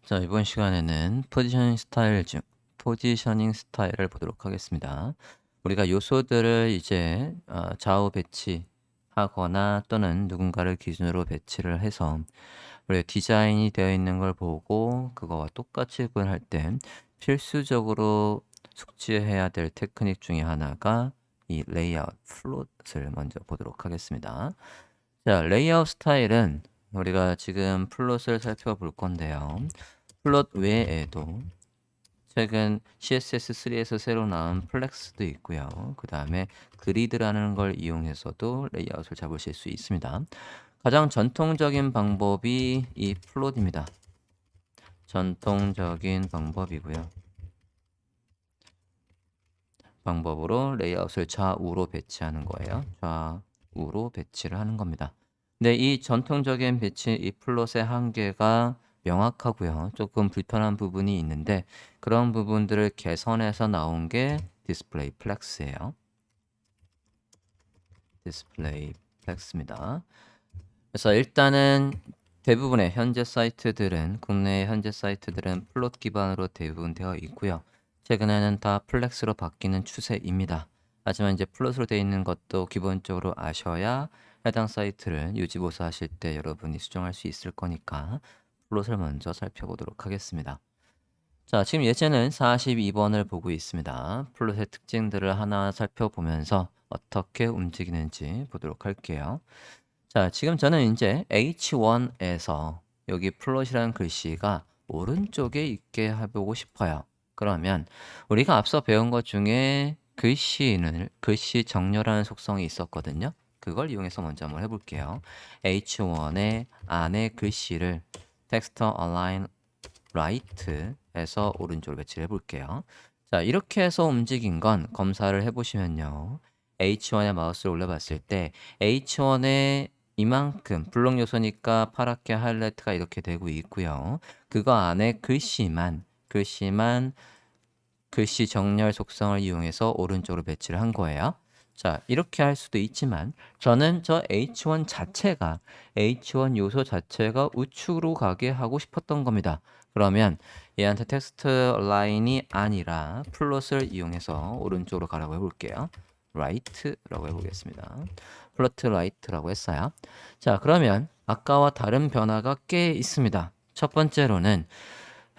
자, 이번 시간에는 포지셔닝 스타일을 보도록 하겠습니다. 우리가 요소들을 이제 좌우 배치하거나 또는 누군가를 기준으로 배치를 해서 우리가 디자인이 되어 있는 걸 보고 그거와 똑같이 구현할 때 필수적으로 숙지해야 될 테크닉 중에 하나가 이 레이아웃, 플롯을 먼저 보도록 하겠습니다. 자, 레이아웃 스타일은 우리가 지금 플롯을 살펴볼 건데요. 플롯 외에도 최근 CSS3에서 새로 나온 플렉스도 있고요. 그 다음에 그리드라는 걸 이용해서도 레이아웃을 잡으실 수 있습니다. 가장 전통적인 방법이 이 플롯입니다. 전통적인 방법이고요. 방법으로 레이아웃을 좌우로 배치하는 거예요. 좌우로 배치를 하는 겁니다. 근데 이 전통적인 배치, 이 플롯의 한계가 명확하고요. 조금 불편한 부분이 있는데 그런 부분들을 개선해서 나온 게 디스플레이 플렉스예요. 디스플레이 플렉스입니다. 그래서 일단은 대부분의 현재 사이트들은 국내의 현재 사이트들은 플롯 기반으로 대부분 되어 있고요. 최근에는 다 플렉스로 바뀌는 추세입니다. 하지만 이제 플롯으로 되어 있는 것도 기본적으로 아셔야 해당 사이트를 유지보수하실 때 여러분이 수정할 수 있을 거니까 플롯을 먼저 살펴보도록 하겠습니다. 자, 지금 예제는 42번을 보고 있습니다. 플롯의 특징들을 하나 살펴보면서 어떻게 움직이는지 보도록 할게요. 자, 지금 저는 이제 H1에서 여기 플롯이라는 글씨가 오른쪽에 있게 해보고 싶어요. 그러면 우리가 앞서 배운 것 중에 글씨 정렬하는 속성이 있었거든요. 그걸 이용해서 먼저 한번 해볼게요. H1의 안에 글씨를 텍스트 align right에서 오른쪽으로 배치를 해볼게요. 자, 이렇게 해서 움직인 건 검사를 해보시면요. H1에 마우스를 올려봤을 때 H1에 이만큼 블록 요소니까 파랗게 하이라이트가 이렇게 되고 있고요. 그거 안에 글씨 정렬 속성을 이용해서 오른쪽으로 배치를 한 거예요. 자, 이렇게 할 수도 있지만 저는 저 H1 요소 자체가 우측으로 가게 하고 싶었던 겁니다. 그러면 얘한테 텍스트 라인이 아니라 플롯을 이용해서 오른쪽으로 가라고 해볼게요. right라고 해보겠습니다. 플로트 right라고 했어요. 자, 그러면 아까와 다른 변화가 꽤 있습니다. 첫 번째로는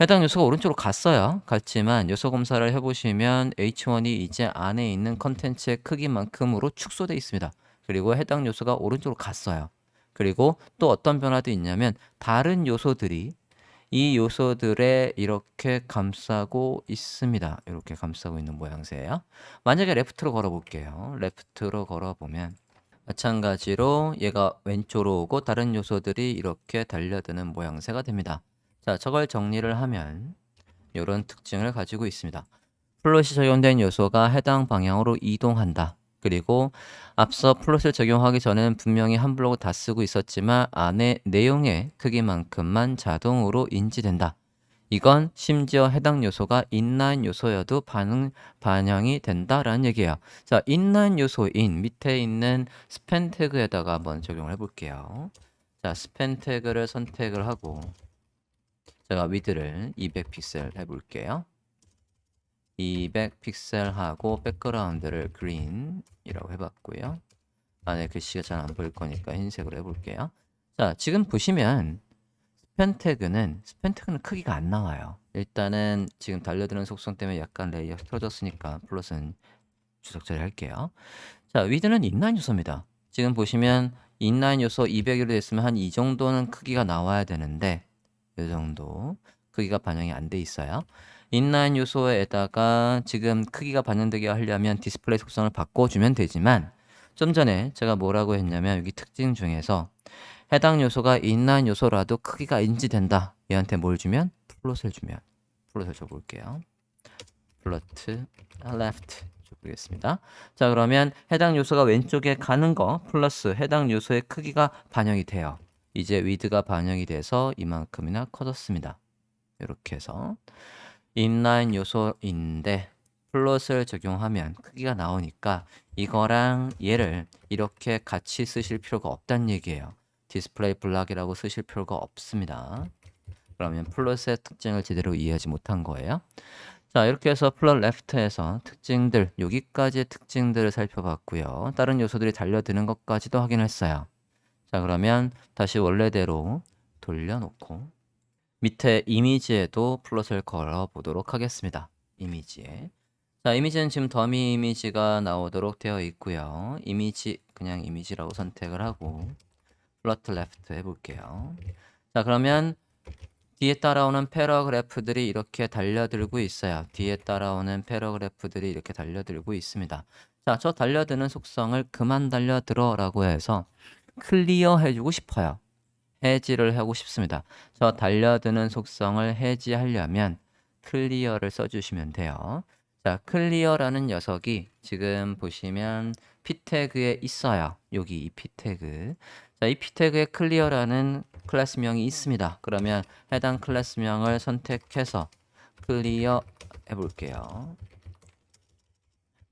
해당 요소가 오른쪽으로 갔지만 요소 검사를 해보시면 H1이 이제 안에 있는 컨텐츠의 크기만큼으로 축소되어 있습니다. 그리고 해당 요소가 오른쪽으로 갔어요. 그리고 또 어떤 변화도 있냐면 다른 요소들이 이 요소들에 이렇게 감싸고 있습니다. 이렇게 감싸고 있는 모양새예요. 만약에 레프트로 걸어볼게요. 레프트로 걸어보면 마찬가지로 얘가 왼쪽으로 오고 다른 요소들이 이렇게 달려드는 모양새가 됩니다. 자, 저걸 정리를 하면 이런 특징을 가지고 있습니다. 플롯이 적용된 요소가 해당 방향으로 이동한다. 그리고 앞서 플롯을 적용하기 전에는 분명히 한 블록을 다 쓰고 있었지만 안에 내용의 크기만큼만 자동으로 인지된다. 이건 심지어 해당 요소가 인라인 요소여도 반영이 된다라는 얘기예요. 자, 인라인 요소인 밑에 있는 스팬 태그에다가 한번 적용을 해볼게요. 자, 스팬 태그를 선택을 하고 제가 위드를 200픽셀 해볼게요. 200픽셀 하고 백그라운드를 그린이라고 해봤고요. 안에 글씨가 잘 안 보일 거니까 흰색으로 해볼게요. 자, 지금 보시면 스팬 태그는 크기가 안 나와요. 일단은 지금 달려드는 속성 때문에 약간 레이어가 틀어졌으니까 플롯은 주석 처리할게요. 자, 위드는 인라인 요소입니다. 지금 보시면 인라인 요소 200으로 됐으면 한 이 정도는 크기가 나와야 되는데 이 정도 크기가 반영이 안 돼 있어요. 인라인 요소에다가 지금 크기가 반영되게 하려면 디스플레이 속성을 바꿔주면 되지만 좀 전에 제가 뭐라고 했냐면 여기 특징 중에서 해당 요소가 인라인 요소라도 크기가 인지된다. 얘한테 뭘 주면? 플롯을 줘볼게요. 플로트 left 줘보겠습니다. 자, 그러면 해당 요소가 왼쪽에 가는 거 플러스 해당 요소의 크기가 반영이 돼요. 이제 위드가 반영이 돼서 이만큼이나 커졌습니다. 이렇게 해서 인라인 요소인데 플롯을 적용하면 크기가 나오니까 이거랑 얘를 이렇게 같이 쓰실 필요가 없다는 얘기예요. 디스플레이 블락이라고 쓰실 필요가 없습니다. 그러면 플롯의 특징을 제대로 이해하지 못한 거예요. 자, 이렇게 해서 플롯 레프트에서 특징들, 여기까지의 특징들을 살펴봤고요. 다른 요소들이 달려드는 것까지도 확인했어요. 자, 그러면 다시 원래대로 돌려놓고 밑에 이미지에도 플롯을 걸어 보도록 하겠습니다. 이미지에. 자, 이미지는 지금 더미 이미지가 나오도록 되어 있고요. 이미지, 그냥 이미지라고 선택을 하고 플롯 레프트 해볼게요. 자, 그러면 뒤에 따라오는 패러그래프들이 이렇게 달려들고 있어요. 뒤에 따라오는 패러그래프들이 이렇게 달려들고 있습니다. 자, 저 달려드는 속성을 그만 달려들어 라고 해서 클리어 해주고 싶어요. 해지를 하고 싶습니다. 저 달려드는 속성을 해지하려면 클리어를 써주시면 돼요. 자, 클리어라는 녀석이 지금 보시면 p 태그에 있어요. 여기 이 p 태그. 자, 이 p 태그에 클리어라는 클래스명이 있습니다. 그러면 해당 클래스명을 선택해서 클리어 해볼게요.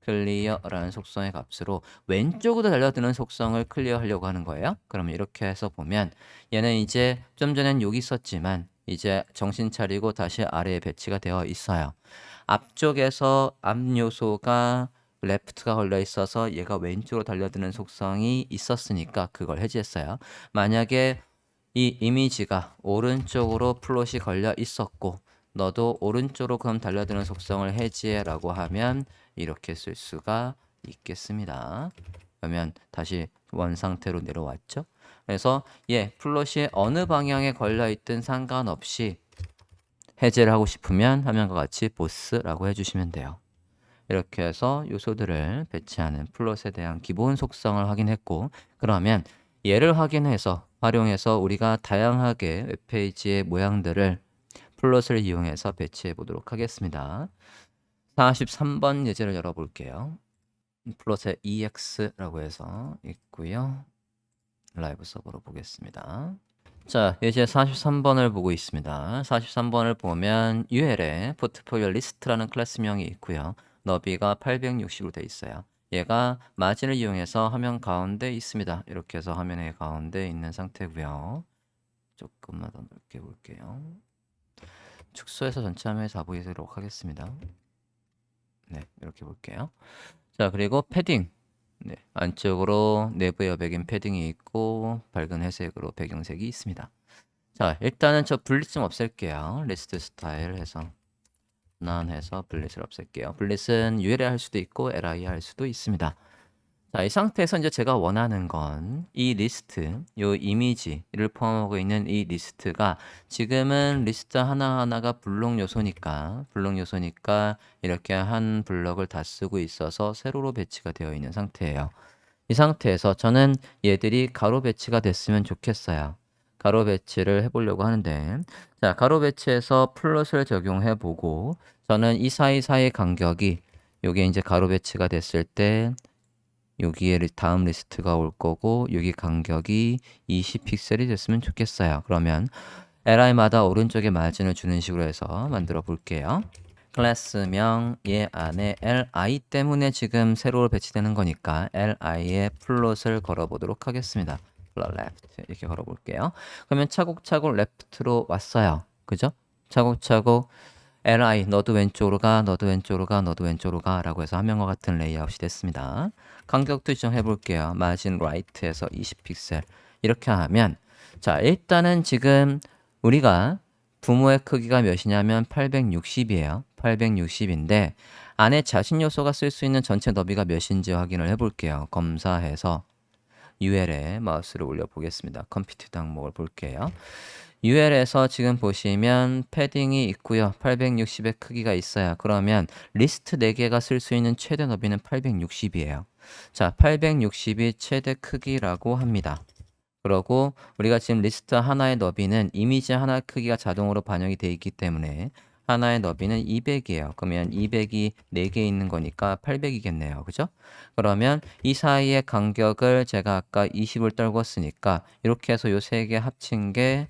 클리어라는 속성의 값으로 왼쪽으로 달려드는 속성을 클리어하려고 하는 거예요. 그러면 이렇게 해서 보면 얘는 이제 좀 전엔 여기 있었지만 이제 정신 차리고 다시 아래에 배치가 되어 있어요. 앞쪽에서 앞 요소가 레프트가 걸려 있어서 얘가 왼쪽으로 달려드는 속성이 있었으니까 그걸 해지했어요. 만약에 이 이미지가 오른쪽으로 플롯이 걸려 있었고 너도 오른쪽으로 그럼 달려드는 속성을 해지해라고 하면 이렇게 쓸 수가 있겠습니다. 그러면 다시 원 상태로 내려왔죠. 그래서 플롯이 어느 방향에 걸려 있든 상관없이 해제를 하고 싶으면 화면과 같이 보스라고 해주시면 돼요. 이렇게 해서 요소들을 배치하는 플롯에 대한 기본 속성을 확인했고, 그러면 얘를 활용해서 우리가 다양하게 웹페이지의 모양들을 플롯을 이용해서 배치해 보도록 하겠습니다. 43번 예제를 열어볼게요. 플롯에 EX라고 해서 있고요. 라이브 서버로 보겠습니다. 자, 예제 43번을 보고 있습니다. 43번을 보면 UL에 포트폴리오 리스트라는 클래스명이 있고요. 너비가 860으로 되어 있어요. 얘가 마진을 이용해서 화면 가운데 있습니다. 이렇게 해서 화면의 가운데 있는 상태고요. 조금만 더 넓게 볼게요. 축소해서 전체 화면에 다 보이도록 하겠습니다. 네, 이렇게 볼게요. 자, 그리고 패딩. 네, 안쪽으로 내부 여백인 패딩이 있고 밝은 회색으로 배경색이 있습니다. 자, 일단은 저 블릿 좀 없앨게요. 리스트 스타일 해서 none 해서 블릿을 없앨게요. 블릿은 UL에 할 수도 있고 LI 할 수도 있습니다. 자, 이 상태에서 이제 제가 원하는 건 이 리스트, 요 이미지를 포함하고 있는 이 리스트가 지금은 리스트 하나하나가 블록 요소니까 이렇게 한 블럭을 다 쓰고 있어서 세로로 배치가 되어 있는 상태예요. 이 상태에서 저는 얘들이 가로 배치가 됐으면 좋겠어요. 가로 배치를 해보려고 하는데, 자, 가로 배치에서 플롯을 적용해 보고 저는 이 사이사이 간격이 요게 이제 가로 배치가 됐을 때 여기에 다음 리스트가 올 거고 여기 간격이 20픽셀이 됐으면 좋겠어요. 그러면 li마다 오른쪽에 마진을 주는 식으로 해서 만들어 볼게요. 클래스명 얘 안에 li 때문에 지금 세로로 배치되는 거니까 li에 플롯을 걸어 보도록 하겠습니다. 플롯 left 이렇게 걸어 볼게요. 그러면 차곡차곡 left로 왔어요. 그죠? 차곡차곡 li 너도 왼쪽으로 가, 너도 왼쪽으로 가, 너도 왼쪽으로 가 라고 해서 화면과 같은 레이아웃이 됐습니다. 간격도 지정해 볼게요. 마진 right에서 20픽셀 이렇게 하면 자, 일단은 지금 우리가 부모의 크기가 몇이냐면 860이에요. 860인데 안에 자신 요소가 쓸 수 있는 전체 너비가 몇인지 확인을 해볼게요. 검사해서 UL에 마우스를 올려 보겠습니다. 컴퓨트 항목을 볼게요. UL에서 지금 보시면 패딩이 있고요. 860의 크기가 있어요. 그러면 리스트 4개가 쓸 수 있는 최대 너비는 860이에요. 자, 860이 최대 크기라고 합니다. 그러고 우리가 지금 리스트 하나의 너비는 이미지 하나 크기가 자동으로 반영이 되어 있기 때문에 하나의 너비는 200이에요. 그러면 200이 4개 있는 거니까 800이겠네요. 그죠? 그러면 이 사이의 간격을 제가 아까 20을 떨궜으니까 이렇게 해서 요 3개 합친 게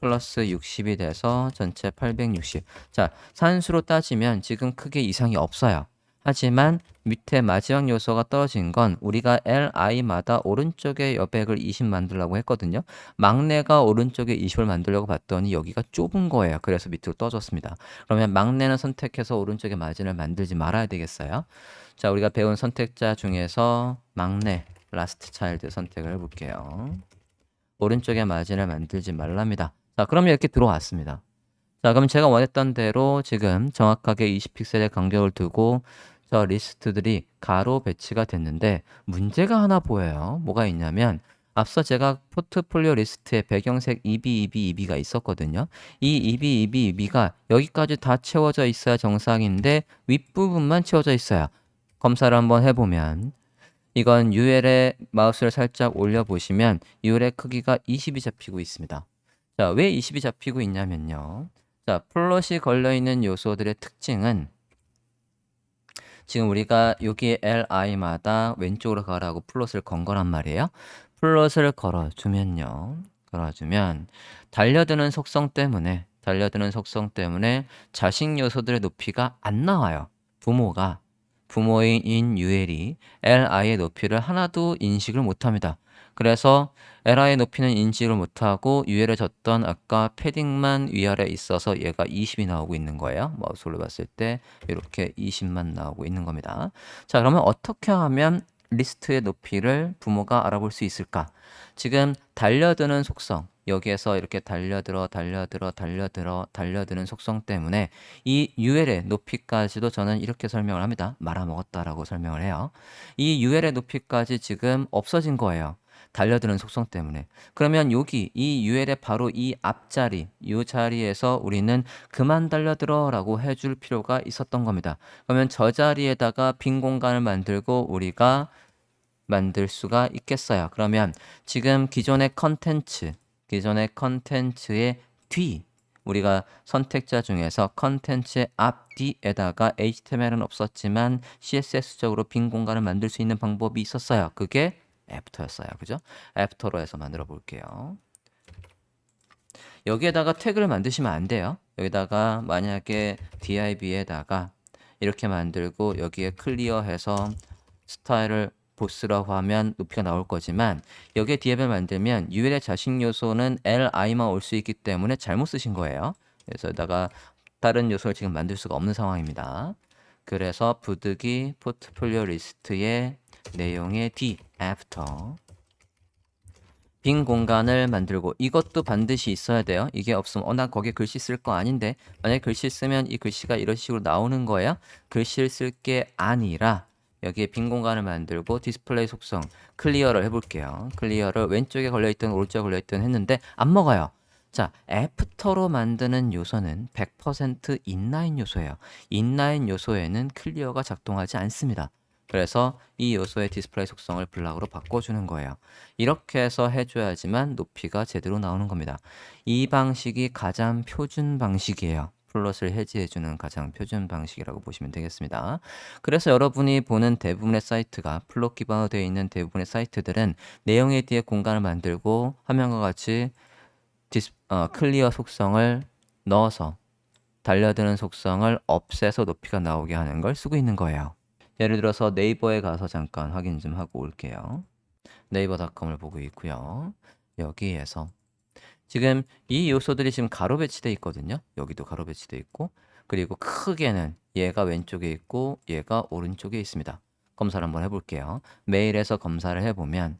플러스 60이 돼서 전체 860. 자, 산수로 따지면 지금 크게 이상이 없어요. 하지만 밑에 마지막 요소가 떨어진 건 우리가 li마다 오른쪽에 여백을 20 만들려고 했거든요. 막내가 오른쪽에 20을 만들려고 봤더니 여기가 좁은 거예요. 그래서 밑으로 떠졌습니다. 그러면 막내는 선택해서 오른쪽에 마진을 만들지 말아야 되겠어요. 자, 우리가 배운 선택자 중에서 막내, 라스트 차일드 선택을 해볼게요. 오른쪽에 마진을 만들지 말랍니다. 자, 그럼 이렇게 들어왔습니다. 자, 그럼 제가 원했던 대로 지금 정확하게 20픽셀의 간격을 두고 저 리스트들이 가로 배치가 됐는데 문제가 하나 보여요. 뭐가 있냐면 앞서 제가 포트폴리오 리스트에 배경색 EB가 있었거든요. 이 EB가 여기까지 다 채워져 있어야 정상인데 윗부분만 채워져 있어요. 검사를 한번 해보면 이건 UL에 마우스를 살짝 올려보시면 UL의 크기가 20이 잡히고 있습니다. 자, 왜 20이 잡히고 있냐면요. 자, 플롯이 걸려있는 요소들의 특징은 지금 우리가 여기 li마다 왼쪽으로 가라고 플롯을 건 거란 말이에요. 플롯을 걸어주면 달려드는 속성 때문에 자식 요소들의 높이가 안 나와요. 부모인 UL이 li의 높이를 하나도 인식을 못합니다. 그래서 li의 높이는 인식을 못하고 UL에 줬던 아까 패딩만 위아래 있어서 얘가 20이 나오고 있는 거예요. 마우스로 봤을 때 이렇게 20만 나오고 있는 겁니다. 자, 그러면 어떻게 하면 리스트의 높이를 부모가 알아볼 수 있을까? 지금 달려드는 속성, 여기에서 이렇게 달려드는 속성 때문에 이 UL의 높이까지도 저는 이렇게 설명을 합니다. 말아먹었다라고 설명을 해요. 이 UL의 높이까지 지금 없어진 거예요. 달려드는 속성 때문에. 그러면 여기 이 UL의 바로 이 앞자리, 이 자리에서 우리는 그만 달려들어 라고 해줄 필요가 있었던 겁니다. 그러면 저 자리에다가 빈 공간을 만들고 우리가 만들 수가 있겠어요. 그러면 지금 기존의 컨텐츠의 뒤, 우리가 선택자 중에서 컨텐츠의 앞뒤에다가 HTML은 없었지만 CSS적으로 빈 공간을 만들 수 있는 방법이 있었어요. 그게 애프터였어요. 그죠? 애프터로 해서 만들어 볼게요. 여기에다가 태그를 만드시면 안 돼요. 여기다가 만약에 div에다가 이렇게 만들고 여기에 클리어해서 스타일을 보스라고 하면 높이가 나올 거지만 여기에 div을 만들면 UL의 자식 요소는 li만 올 수 있기 때문에 잘못 쓰신 거예요. 그래서 여기다가 다른 요소를 지금 만들 수가 없는 상황입니다. 그래서 부득이 포트폴리오 리스트의 내용의 d, after 빈 공간을 만들고 이것도 반드시 있어야 돼요. 이게 없으면 나 거기에 글씨 쓸 거 아닌데 만약에 글씨 쓰면 이 글씨가 이런 식으로 나오는 거예요. 글씨를 쓸 게 아니라 여기에 빈 공간을 만들고 디스플레이 속성 클리어를 해볼게요. 클리어를 왼쪽에 걸려있든 오른쪽에 걸려있든 했는데 안 먹어요. 자, 애프터로 만드는 요소는 100% 인라인 요소예요. 인라인 요소에는 클리어가 작동하지 않습니다. 그래서 이 요소의 디스플레이 속성을 블락으로 바꿔주는 거예요. 이렇게 해서 해줘야지만 높이가 제대로 나오는 겁니다. 이 방식이 가장 표준 방식이에요. 플롯을 해지해주는 가장 표준 방식이라고 보시면 되겠습니다. 그래서 여러분이 보는 대부분의 사이트가 플롯 기반으로 되어 있는 대부분의 사이트들은 내용에 뒤에 공간을 만들고 화면과 같이 클리어 속성을 넣어서 달려드는 속성을 없애서 높이가 나오게 하는 걸 쓰고 있는 거예요. 예를 들어서 네이버에 가서 잠깐 확인 좀 하고 올게요. 네이버닷컴을 보고 있고요. 여기에서 지금 이 요소들이 지금 가로 배치되어 있거든요. 여기도 가로 배치되어 있고 그리고 크게는 얘가 왼쪽에 있고 얘가 오른쪽에 있습니다. 검사를 한번 해볼게요. 메일에서 검사를 해보면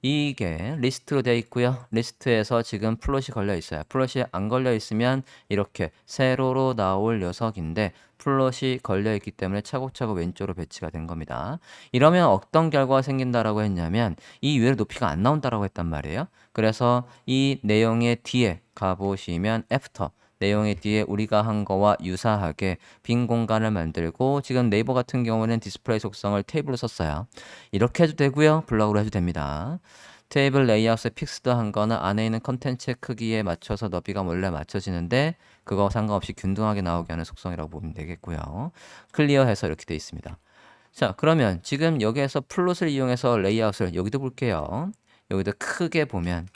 이게 리스트로 되어 있고요. 리스트에서 지금 플롯이 걸려 있어요. 플롯이 안 걸려 있으면 이렇게 세로로 나올 녀석인데 플롯이 걸려 있기 때문에 차곡차곡 왼쪽으로 배치가 된 겁니다. 이러면 어떤 결과가 생긴다라고 했냐면 이 위에 높이가 안 나온다라고 했단 말이에요. 그래서 이 내용의 뒤에 가보시면 애프터 내용의 뒤에 우리가 한 거와 유사하게 빈 공간을 만들고 지금 네이버 같은 경우는 디스플레이 속성을 테이블로 썼어요. 이렇게 해도 되고요. 블럭으로 해도 됩니다. 테이블 레이아웃에 픽스드 한 거는 안에 있는 컨텐츠의 크기에 맞춰서 너비가 원래 맞춰지는데 그거 상관없이 균등하게 나오게 하는 속성이라고 보면 되겠고요. 클리어해서 이렇게 돼 있습니다. 자, 그러면 지금 여기에서 플롯을 이용해서 레이아웃을 여기도 볼게요. 여기도 크게 보면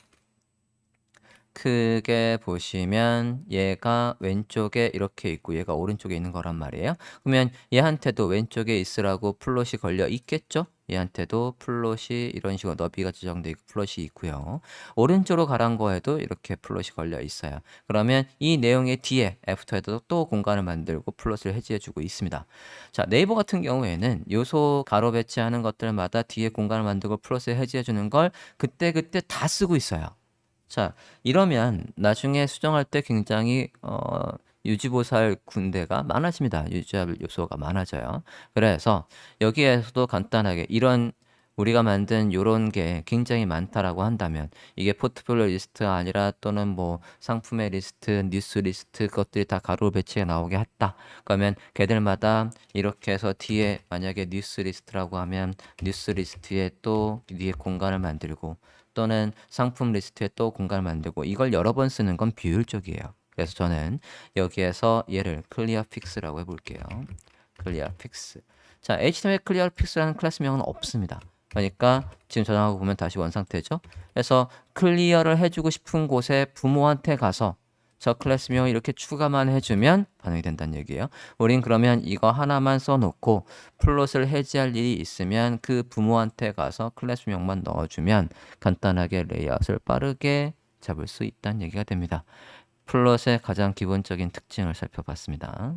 크게 보시면 얘가 왼쪽에 이렇게 있고 얘가 오른쪽에 있는 거란 말이에요. 그러면 얘한테도 왼쪽에 있으라고 플롯이 걸려 있겠죠? 얘한테도 플롯이 이런 식으로 너비가 지정되어 있고 플롯이 있고요. 오른쪽으로 가란 거에도 이렇게 플롯이 걸려 있어요. 그러면 이 내용의 뒤에 애프터에도 또 공간을 만들고 플롯을 해지해 주고 있습니다. 자, 네이버 같은 경우에는 요소 가로 배치하는 것들마다 뒤에 공간을 만들고 플롯을 해지해 주는 걸 그때그때 다 쓰고 있어요. 자, 이러면 나중에 수정할 때 굉장히 유지보살 군대가 많아집니다. 유지할 요소가 많아져요. 그래서 여기에서도 간단하게 이런 우리가 만든 요런 게 굉장히 많다라고 한다면 이게 포트폴리오 리스트가 아니라 또는 뭐 상품의 리스트, 뉴스 리스트 그것들이 다 가로 배치해 나오게 했다. 그러면 걔들마다 이렇게 해서 뒤에 만약에 뉴스 리스트라고 하면 뉴스 리스트에 또 뒤에 공간을 만들고 또는 상품 리스트에 또 공간을 만들고 이걸 여러 번 쓰는 건 비효율적이에요. 그래서 저는 여기에서 얘를 클리어 픽스라고 해볼게요. 클리어 픽스. 자, HTML 클리어 픽스라는 클래스명은 없습니다. 그러니까 지금 저장하고 보면 다시 원상태죠. 그래서 클리어를 해주고 싶은 곳에 부모한테 가서 저 클래스명 이렇게 추가만 해주면 반영이 된다는 얘기예요. 우린 그러면 이거 하나만 써놓고 플롯을 해지할 일이 있으면 그 부모한테 가서 클래스명만 넣어주면 간단하게 레이아웃을 빠르게 잡을 수 있다는 얘기가 됩니다. 플롯의 가장 기본적인 특징을 살펴봤습니다.